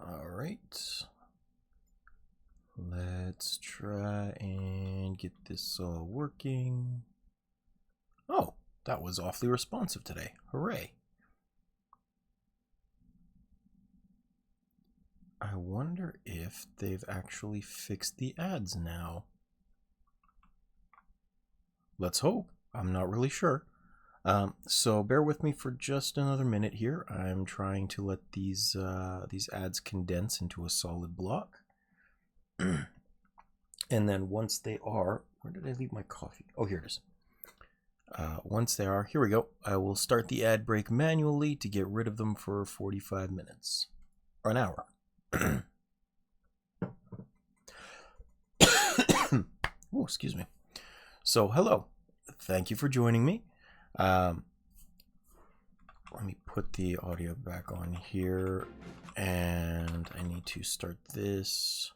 All right. Let's try and get this all working. Oh, that was awfully responsive today. Hooray. I wonder if they've actually fixed the ads now. Let's hope. I'm not really sure. So bear with me for just another minute here. I'm trying to let these ads condense into a solid block. And then once they are, where did I leave my coffee? Oh, here it is. Once they are, here we go. I will start the ad break manually to get rid of them for 45 minutes. Or an hour. Oh, excuse me. So, hello. Thank you for joining me. Let me put the audio back on here. And I need to start this.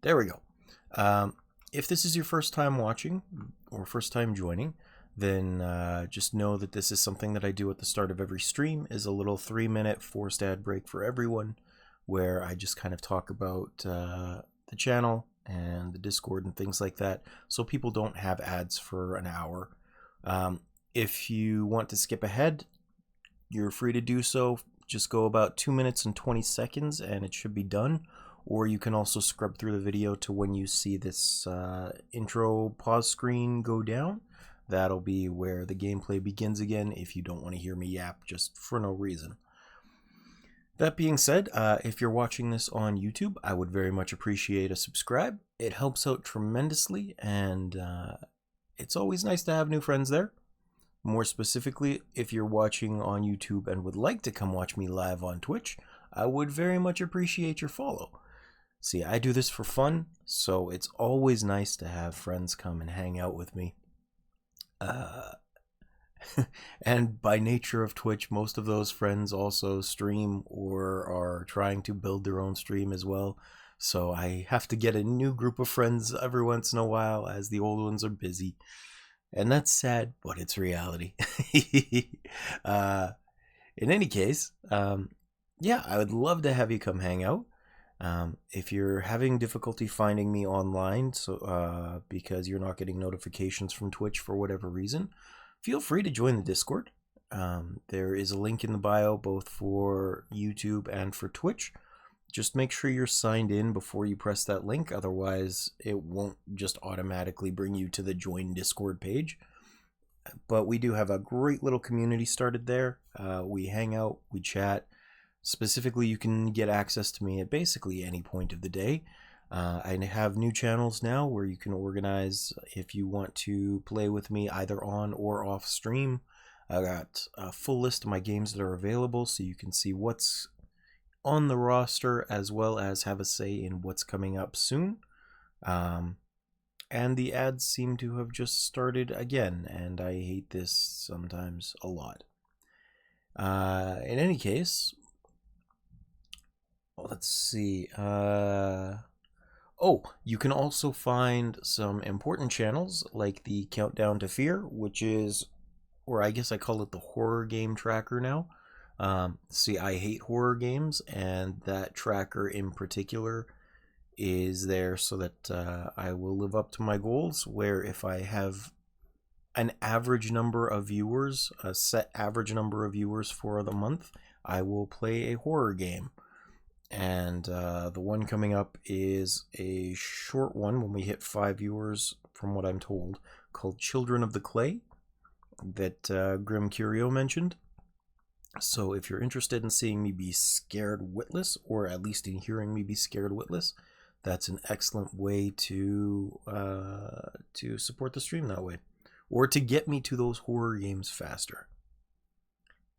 There we go. If this is your first time watching or first time joining, then just know that this is something that I do at the start of every stream, is a little 3-minute forced ad break for everyone, where I just kind of talk about the channel and the Discord and things like that, so people don't have ads for an hour. If you want to skip ahead, you're free to do so. Just go about 2 minutes and 20 seconds and it should be done. Or you can also scrub through the video to when you see this intro pause screen go down. That'll be where the gameplay begins again if you don't want to hear me yap just for no reason. That being said, if you're watching this on YouTube, I would very much appreciate a subscribe. It helps out tremendously, and it's always nice to have new friends there. More specifically, if you're watching on YouTube and would like to come watch me live on Twitch, I would very much appreciate your follow. See, I do this for fun, so it's always nice to have friends come and hang out with me. And by nature of Twitch, most of those friends also stream or are trying to build their own stream as well. So I have to get a new group of friends every once in a while, as the old ones are busy. And that's sad, but it's reality. In any case, yeah, I would love to have you come hang out. If you're having difficulty finding me online, so because you're not getting notifications from Twitch for whatever reason, feel free to join the Discord. There is a link in the bio both for YouTube and for Twitch. Just make sure you're signed in before you press that link, otherwise it won't just automatically bring you to the Join Discord page. But we do have a great little community started there. We hang out, we chat. Specifically, you can get access to me at basically any point of the day. I have new channels now where you can organize if you want to play with me either on or off stream. I got a full list of my games that are available, so you can see what's on the roster as well as have a say in what's coming up soon. And the ads seem to have just started again, and I hate this sometimes a lot. In any case, let's see. Oh, you can also find some important channels like the Countdown to Fear, which is, or I guess I call it the horror game tracker now. See, I hate horror games, and that tracker in particular is there so that I will live up to my goals, where if I have an average number of viewers, a set average number of viewers for the month, I will play a horror game. And the one coming up is a short one when we hit 5 viewers, from what I'm told, called Children of the Clay, that Grim Curio mentioned. So if you're interested in seeing me be scared witless, or at least in hearing me be scared witless, that's an excellent way to support the stream that way, or to get me to those horror games faster.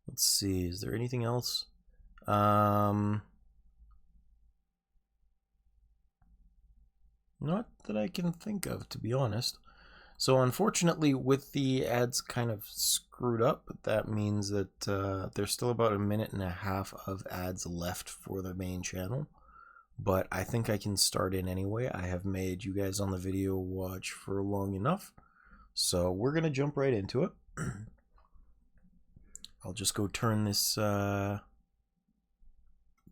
Let's see, is there anything else? Not that I can think of, to be honest. So unfortunately, with the ads kind of screwed up, that means that there's still about 1.5 minutes of ads left for the main channel. But I think I can start in anyway. I have made you guys on the video watch for long enough. So we're going to jump right into it. I'll just go turn this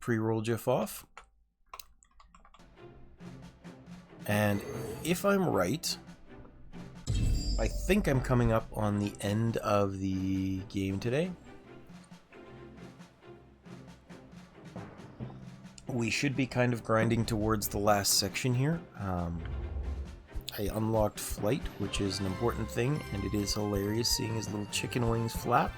pre-roll GIF off. And if I'm right, I think I'm coming up on the end of the game today. We should be kind of grinding towards the last section here. I unlocked flight, which is an important thing, and it is hilarious seeing his little chicken wings flap.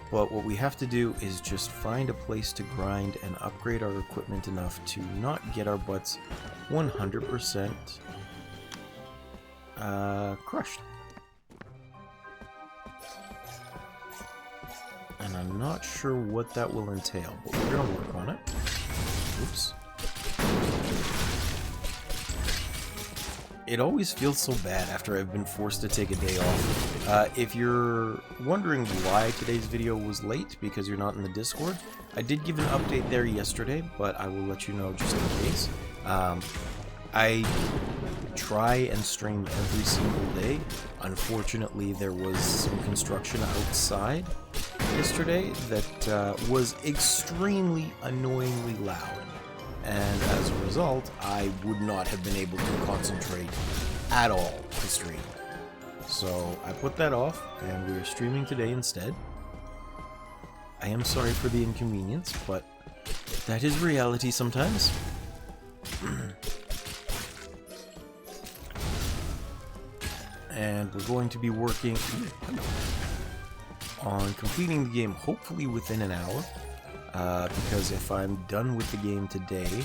But what we have to do is just find a place to grind and upgrade our equipment enough to not get our butts 100% crushed. And I'm not sure what that will entail, but we're going to work on it. Oops. It always feels so bad after I've been forced to take a day off. If you're wondering why today's video was late because you're not in the Discord, I did give an update there yesterday, but I will let you know just in case. I try and stream every single day. Unfortunately, there was some construction outside yesterday that was extremely annoyingly loud. And as a result, I would not have been able to concentrate at all to stream. So I put that off, and we're streaming today instead. I am sorry for the inconvenience, but that is reality sometimes. And we're going to be working on completing the game hopefully within an hour. Because if I'm done with the game today,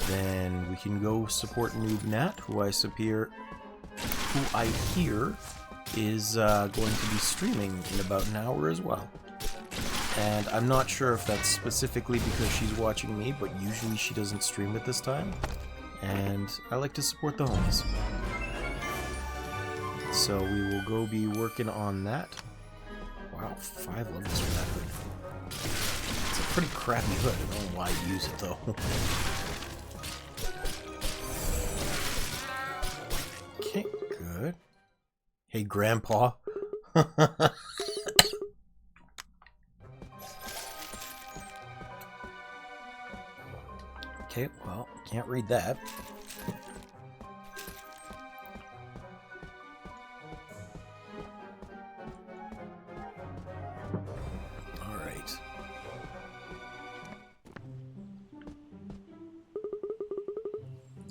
then we can go support Noob Nat, who I hear is going to be streaming in about an hour as well. And I'm not sure if that's specifically because she's watching me, but usually she doesn't stream at this time. And I like to support the homies. So we will go be working on that. Wow, 5 levels for that hood. It's a pretty crappy hood. I don't know why I use it though. Okay, good. Hey, Grandpa. Okay, well, can't read that.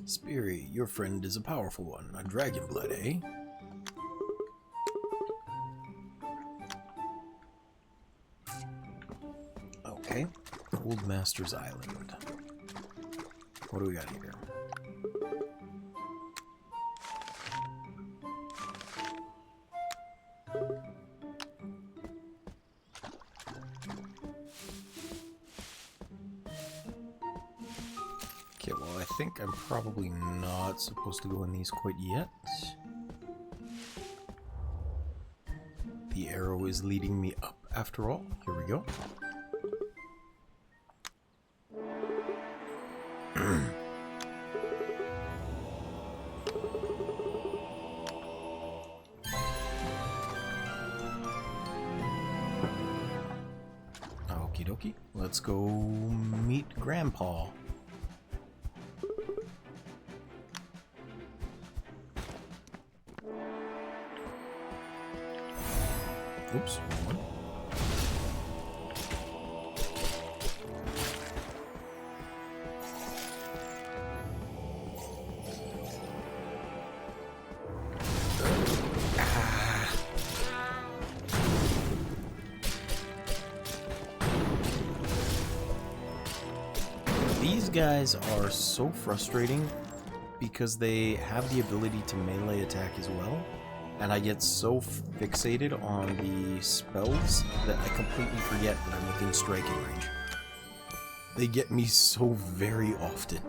Speary, your friend is a powerful one. A dragon blood, eh? Okay. Old Master's Island. What do we got here? Okay, well, I think I'm probably not supposed to go in these quite yet. The arrow is leading me up after all. Here we go. Okie dokie. Let's go meet Grandpa. Oops, wrong one. These guys are so frustrating because they have the ability to melee attack as well. And I get so fixated on the spells that I completely forget that I'm within striking range. They get me so very often.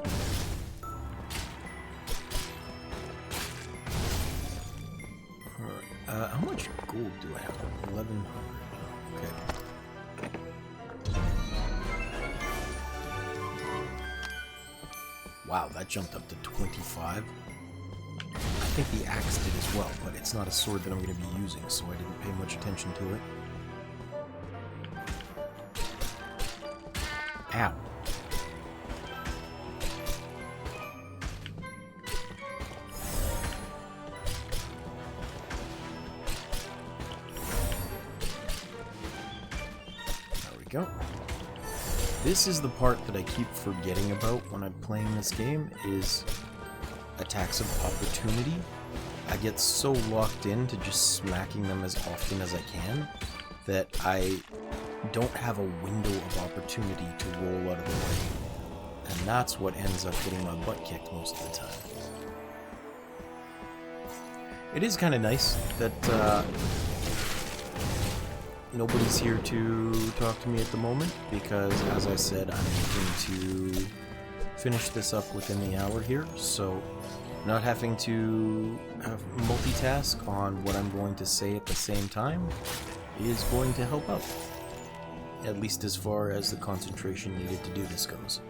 Alright, how much gold do I have? 1100. Okay. Wow, that jumped up to 25. I think the axe did as well, but it's not a sword that I'm going to be using, so I didn't pay much attention to it. Ow. There we go. This is the part that I keep forgetting about when I'm playing this game, is attacks of opportunity. I get so locked into just smacking them as often as I can that I don't have a window of opportunity to roll out of the way. And that's what ends up getting my butt kicked most of the time. It is kind of nice that nobody's here to talk to me at the moment, because as I said, I'm looking to finish this up within the hour here, so not having to have multitask on what I'm going to say at the same time is going to help out. At least as far as the concentration needed to do this goes.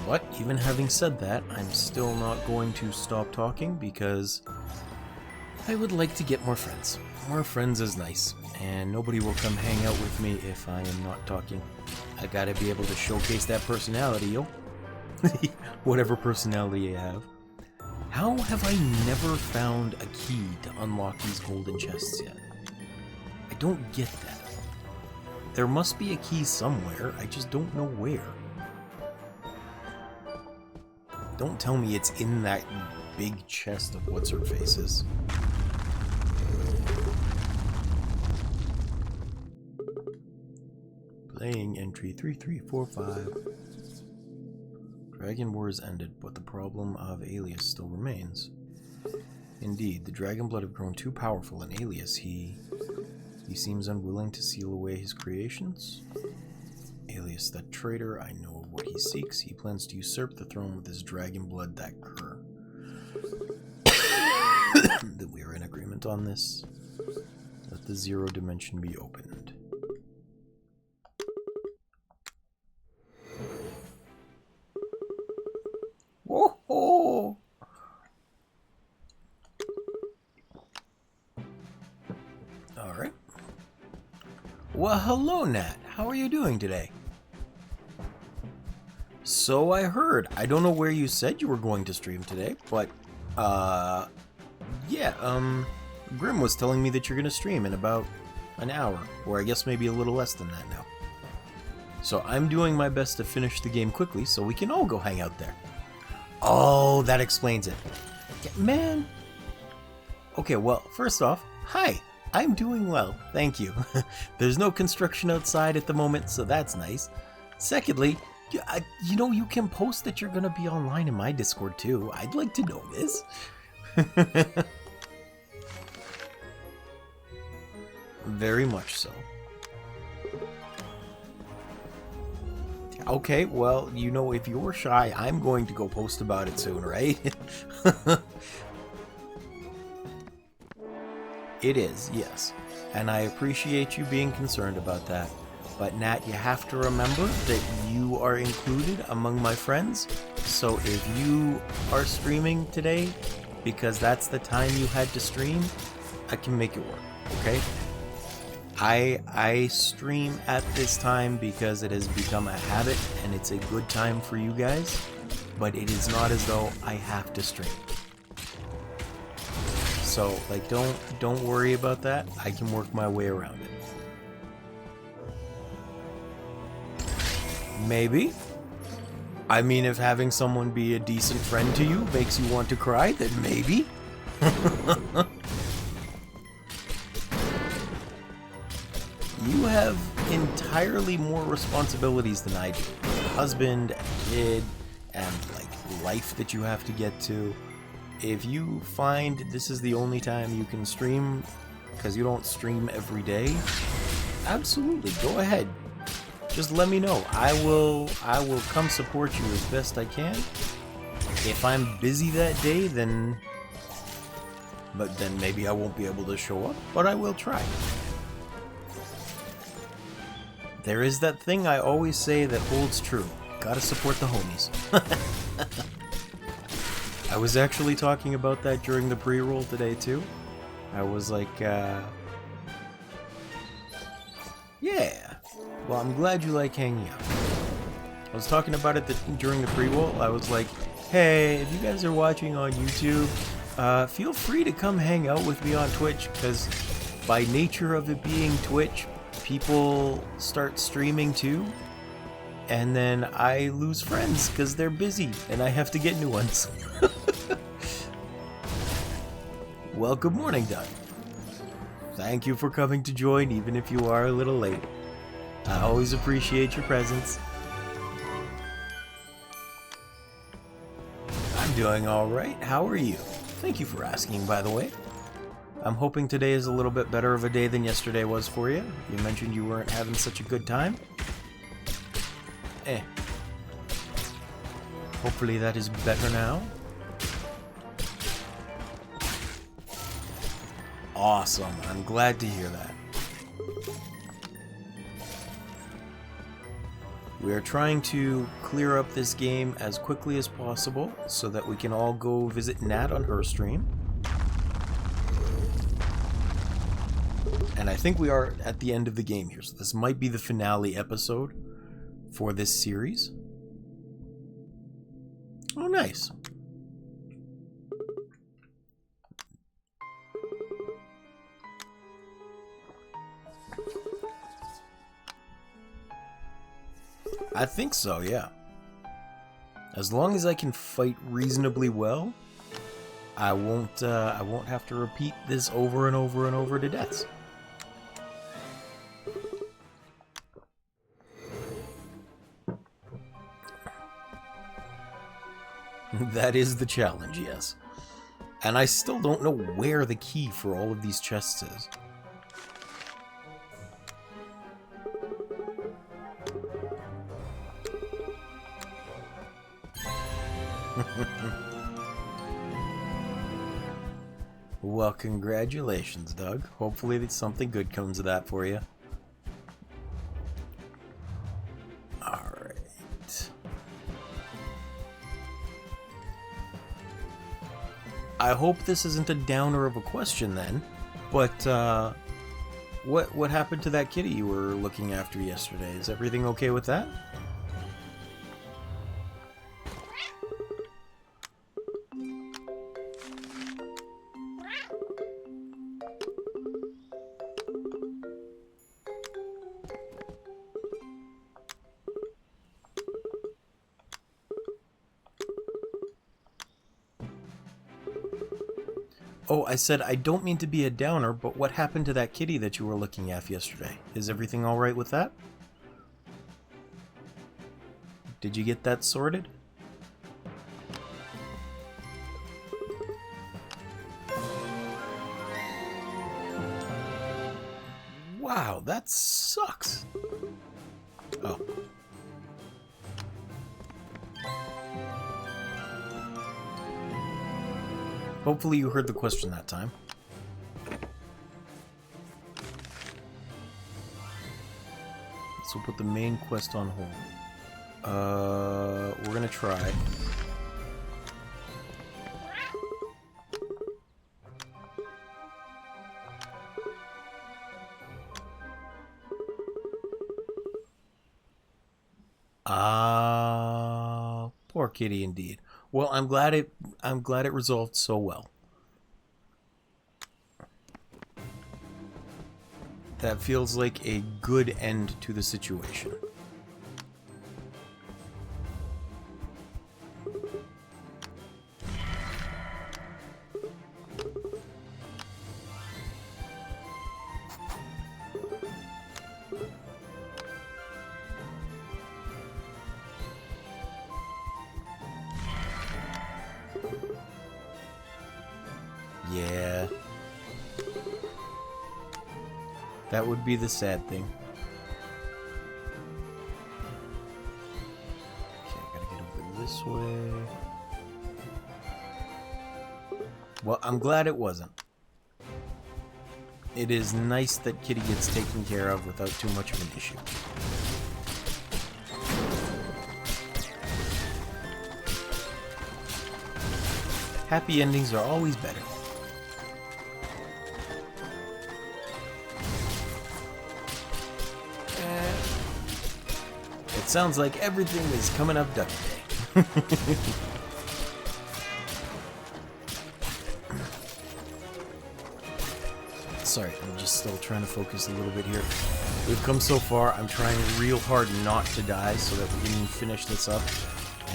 But even having said that, I'm still not going to stop talking because I would like to get more friends. More friends is nice, and nobody will come hang out with me if I am not talking. I gotta be able to showcase that personality, yo. Whatever personality I have. How have I never found a key to unlock these golden chests yet? I don't get that. There must be a key somewhere, I just don't know where. Don't tell me it's in that big chest of what's-her-faces. Playing entry 3345. Dragon Wars ended, but the problem of Alias still remains. Indeed, the dragon blood have grown too powerful in Alias. He seems unwilling to seal away his creations. Alias, that traitor, I know of what he seeks. He plans to usurp the throne with his dragon blood, that cur. That we are in agreement on this. Let the zero dimension be opened. Whoa! Alright. Well, hello, Nat. How are you doing today? So I heard. I don't know where you said you were going to stream today, but, yeah, Grim was telling me that you're going to stream in about an hour, or I guess maybe a little less than that now. So I'm doing my best to finish the game quickly so we can all go hang out there. Oh, that explains it. Man. Okay, well, first off, hi. I'm doing well, thank you. There's no construction outside at the moment, so that's nice. Secondly, you know, you can post that you're gonna be online in my Discord too. I'd like to know this. Very much so. Okay, well, you know, if you're shy, I'm going to go post about it soon, right? It is, yes. And I appreciate you being concerned about that. But Nat, you have to remember that you are included among my friends. So if you are streaming today, because that's the time you had to stream, I can make it work, okay? I stream at this time because it has become a habit and it's a good time for you guys, but it is not as though I have to stream. So, like, don't worry about that. I can work my way around it. Maybe. I mean, if having someone be a decent friend to you makes you want to cry, then maybe. You have entirely more responsibilities than I do. A husband, a kid, and like life that you have to get to. If you find this is the only time you can stream because you don't stream every day, absolutely, go ahead. Just let me know. I will come support you as best I can. If I'm busy that day, then maybe I won't be able to show up, but I will try. There is that thing I always say that holds true. Gotta support the homies. I was actually talking about that during the pre-roll today too. I was like, Yeah. Well, I'm glad you like hanging out. I was talking about it during the pre-roll. I was like, hey, if you guys are watching on YouTube, feel free to come hang out with me on Twitch, because by nature of it being Twitch, people start streaming too, and then I lose friends because they're busy and I have to get new ones. Well, good morning, Doug. Thank you for coming to join, even if you are a little late. I always appreciate your presence. I'm doing alright. How are you? Thank you for asking, by the way. I'm hoping today is a little bit better of a day than yesterday was for you. You mentioned you weren't having such a good time. Hopefully that is better now. Awesome. I'm glad to hear that. We are trying to clear up this game as quickly as possible so that we can all go visit Nat on her stream. And I think we are at the end of the game here, so this might be the finale episode for this series. Oh, nice. I think so, yeah. As long as I can fight reasonably well, I won't have to repeat this over and over and over to death. That is the challenge, yes. And I still don't know where the key for all of these chests is. Well, congratulations, Doug. Hopefully something good comes of that for you. Alright. I hope this isn't a downer of a question then, but what happened to that kitty you were looking after yesterday? Is everything okay with that? Oh, I said I don't mean to be a downer, but what happened to that kitty that you were looking at yesterday? Is everything alright with that? Did you get that sorted? Wow, that sucks. Oh. Hopefully you heard the question that time. So we'll put the main quest on hold. We're gonna try. Poor kitty indeed. Well, I'm glad it resolved so well. That feels like a good end to the situation. Yeah. That would be the sad thing. Okay, I gotta get over this way. Well, I'm glad it wasn't. It is nice that Kitty gets taken care of without too much of an issue. Happy endings are always better. Sounds like everything is coming up duck day. Sorry, I'm just still trying to focus a little bit here. We've come so far, I'm trying real hard not to die so that we can finish this up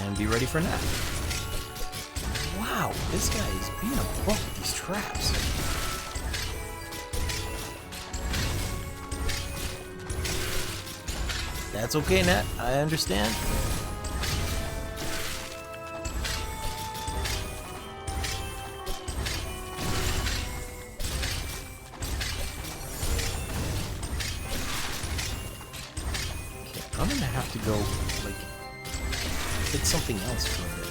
and be ready for nap. Wow, this guy is being a buck with these traps. That's okay, Nat. I understand. I'm gonna have to go, like, hit something else for a bit.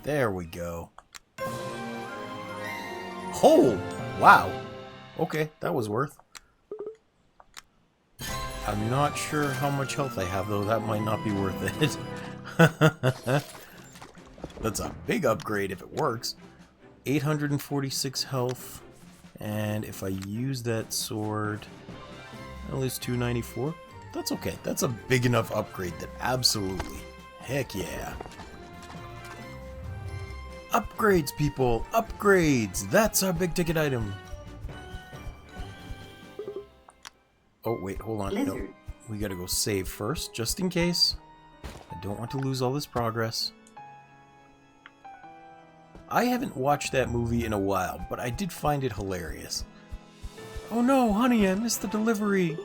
There we go. Oh! Wow. Okay, that was worth. I'm not sure how much health I have, though. That might not be worth it. That's a big upgrade if it works. 846 health, and if I use that sword, I lose 294. That's okay. That's a big enough upgrade that absolutely, heck yeah. Upgrades, people! Upgrades! That's our big ticket item. Oh, wait, hold on. No, we gotta go save first, just in case. I don't want to lose all this progress. I haven't watched that movie in a while, but I did find it hilarious. Oh no, honey, I missed the delivery.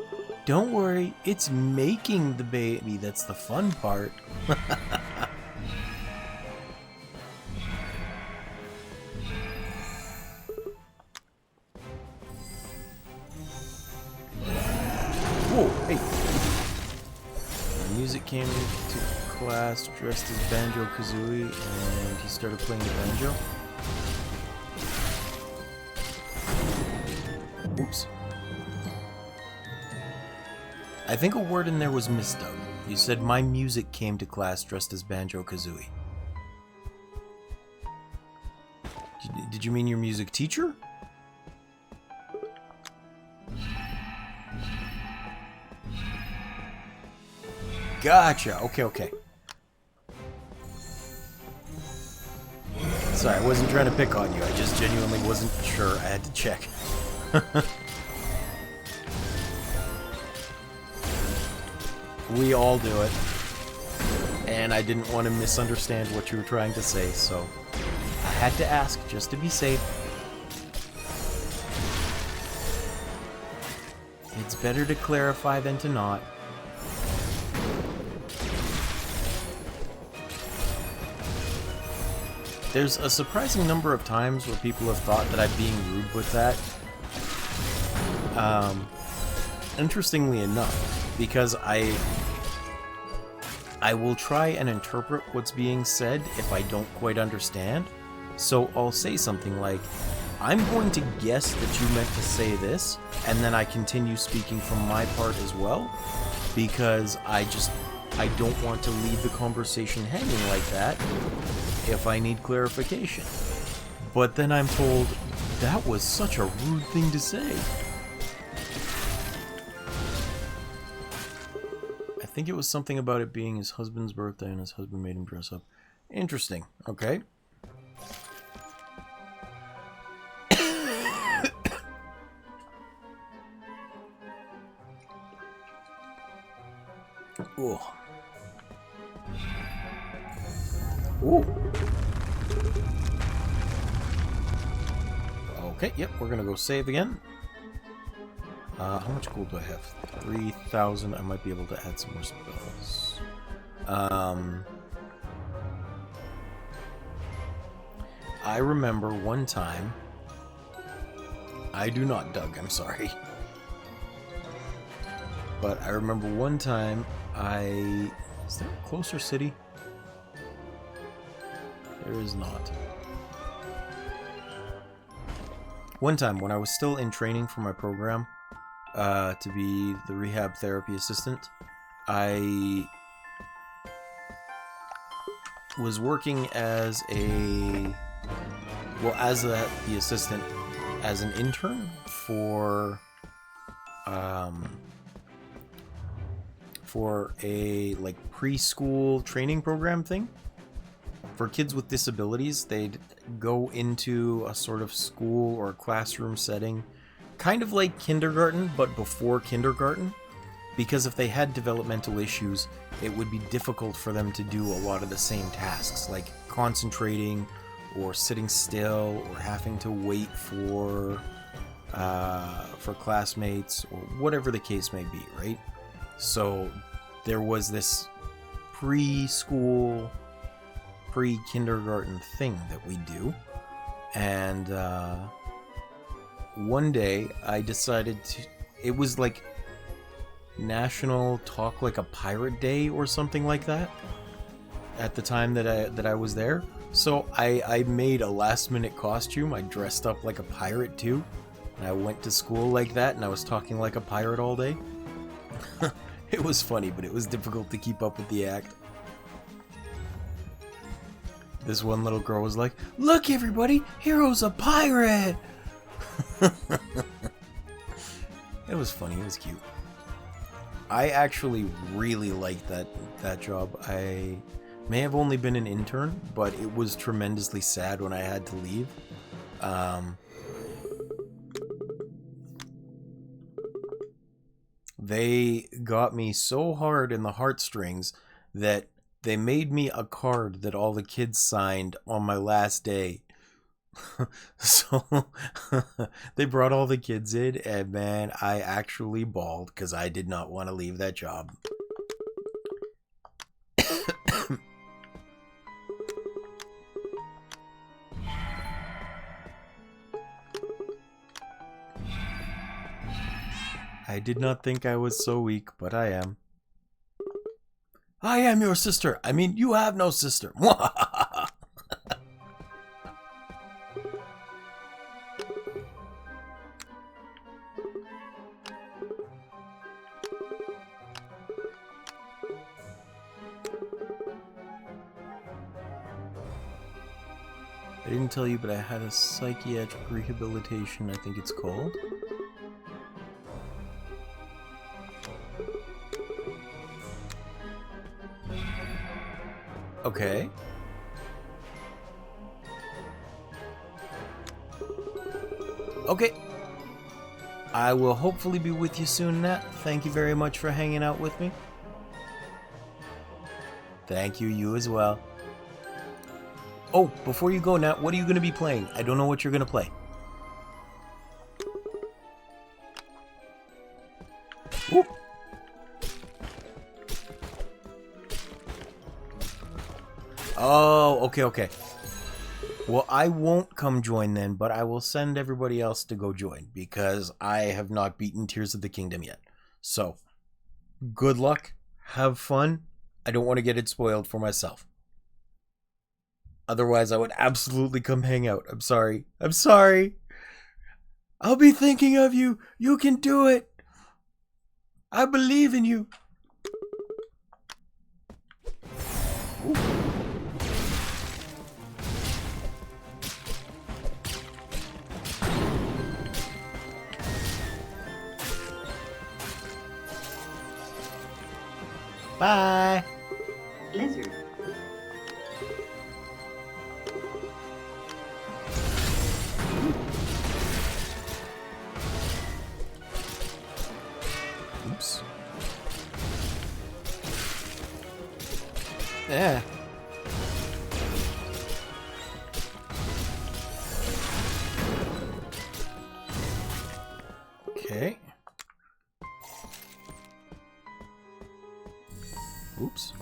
Don't worry, it's making the baby that's the fun part. Whoa, hey. The music came to class dressed as Banjo-Kazooie, and he started playing the banjo. Oops. I think a word in there was misdug. You said my music came to class dressed as Banjo-Kazooie. Did you mean your music teacher? Gotcha. Okay, okay. Sorry, I wasn't trying to pick on you. I just genuinely wasn't sure. I had to check. We all do it. And I didn't want to misunderstand what you were trying to say, so I had to ask just to be safe. It's better to clarify than to not. There's a surprising number of times where people have thought that I'm being rude with that. Interestingly enough, because I will try and interpret what's being said if I don't quite understand. So I'll say something like, I'm going to guess that you meant to say this, and then I continue speaking from my part as well, because I don't want to leave the conversation hanging like that if I need clarification. But then I'm told, that was such a rude thing to say. I think it was something about it being his husband's birthday and his husband made him dress up. Interesting. Okay. Ooh. Ooh. Okay, yep, we're gonna go save again. How much gold do I have? 3,000. I might be able to add some more spells. I remember one time... I do not, Doug, I'm sorry. But I remember one time Is there a closer city? There is not. One time, when I was still in training for my program, to be the rehab therapy assistant, I was working as the assistant, as an intern for a like preschool training program thing for kids with disabilities. They'd go into a sort of school or classroom setting, kind of like kindergarten, but before kindergarten, because if they had developmental issues, it would be difficult for them to do a lot of the same tasks, like concentrating or sitting still or having to wait for classmates or whatever the case may be, right? So there was this preschool, pre-kindergarten thing that we do, and one day I decided to, it was like National Talk Like a Pirate Day or something like that at the time that I was there. So I made a last minute costume. I dressed up like a pirate too, and I went to school like that, and I was talking like a pirate all day. It was funny, but it was difficult to keep up with the act. This one little girl was like, "Look everybody, Hero's a pirate!" It was funny, it was cute. I actually really liked that job. I may have only been an intern, but it was tremendously sad when I had to leave. They got me so hard in the heartstrings that they made me a card that all the kids signed on my last day. So they brought all the kids in, and man, I actually bawled because I did not want to leave that job. I did not think I was so weak, but I am. I am your sister. I mean, you have no sister. I didn't tell you, but I had a psychiatric rehabilitation, I think it's called. Okay. Okay. I will hopefully be with you soon, Nat. Thank you very much for hanging out with me. Thank you, you as well. Oh, before you go, Nat, what are you going to be playing? I don't know what you're going to play. Ooh. Oh, okay. Well, I won't come join then, but I will send everybody else to go join, because I have not beaten Tears of the Kingdom yet. So, good luck, have fun. I don't want to get it spoiled for myself. Otherwise, I would absolutely come hang out. I'm sorry. I'll be thinking of you. You can do it. I believe in you. Ooh. Bye. Lizard. Oops. Yeah. Okay. Oops.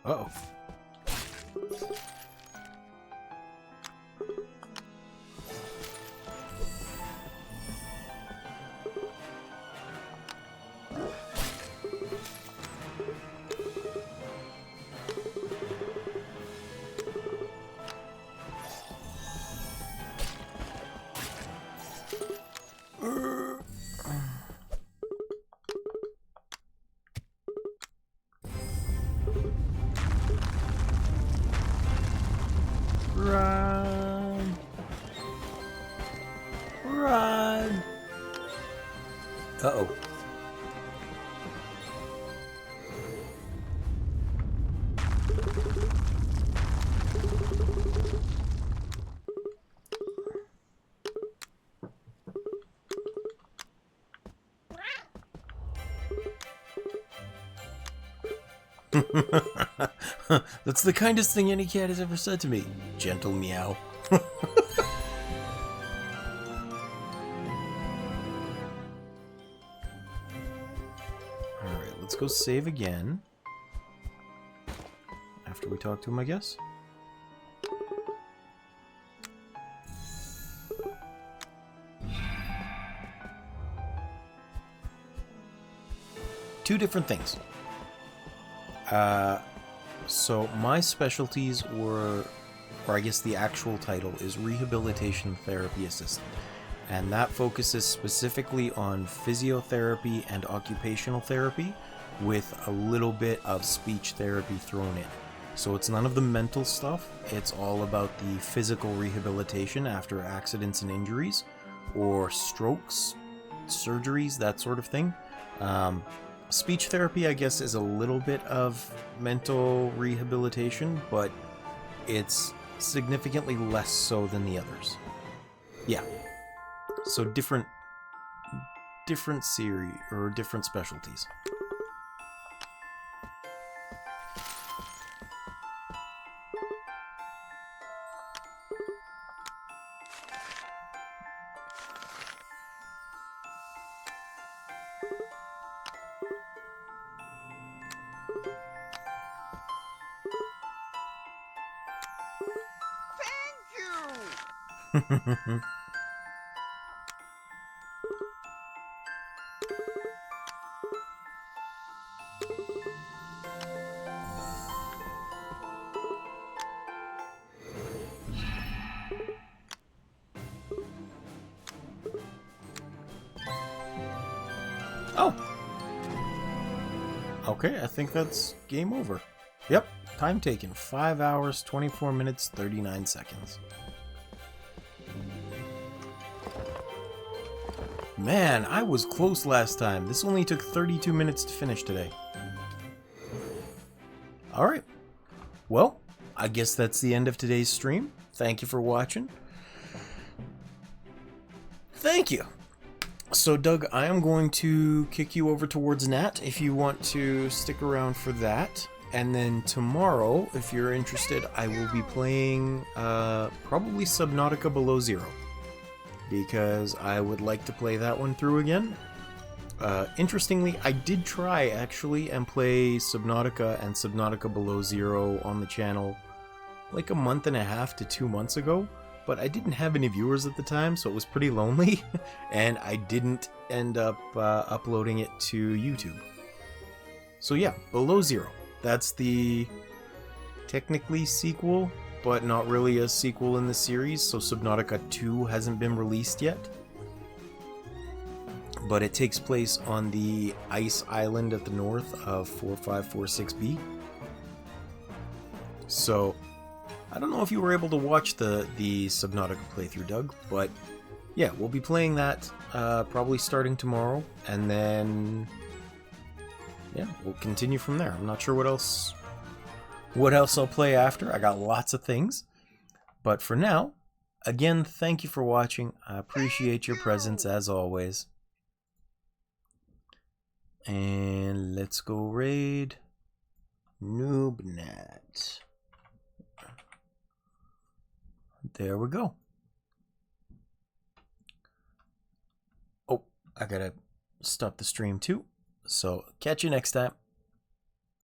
Uh-oh. Run! Run! Uh-oh. That's the kindest thing any cat has ever said to me. Gentle meow. Alright, let's go save again. After we talk to him, I guess. Two different things. So my specialties were, or I guess the actual title is Rehabilitation Therapy Assistant. And that focuses specifically on physiotherapy and occupational therapy with a little bit of speech therapy thrown in. So it's none of the mental stuff, it's all about the physical rehabilitation after accidents and injuries, or strokes, surgeries, that sort of thing. Speech therapy, I guess, is a little bit of mental rehabilitation, but it's significantly less so than the others. Yeah. So different series, or different specialties. Oh. Okay, I think that's game over. Yep, time taken 5 hours, 24 minutes, 39 seconds. Man, I was close last time. This only took 32 minutes to finish today. Alright. Well, I guess that's the end of today's stream. Thank you for watching. Thank you. So, Doug, I am going to kick you over towards Nat if you want to stick around for that. And then tomorrow, if you're interested, I will be playing probably Subnautica Below Zero, because I would like to play that one through again. Interestingly, I did try, actually, and play Subnautica and Subnautica Below Zero on the channel like a month and a half to 2 months ago, but I didn't have any viewers at the time, so it was pretty lonely, and I didn't end up uploading it to YouTube. So yeah, Below Zero. That's the technically sequel, but not really a sequel in the series, so Subnautica 2 hasn't been released yet. But it takes place on the ice island at the north of 4546b. So, I don't know if you were able to watch the Subnautica playthrough, Doug, but yeah, we'll be playing that probably starting tomorrow, and then yeah, we'll continue from there. I'm not sure what else I'll play after. I got lots of things. But for now, again, thank you for watching. I appreciate your presence as always. And let's go raid Noobnat. There we go. Oh, I gotta stop the stream too. So, catch you next time.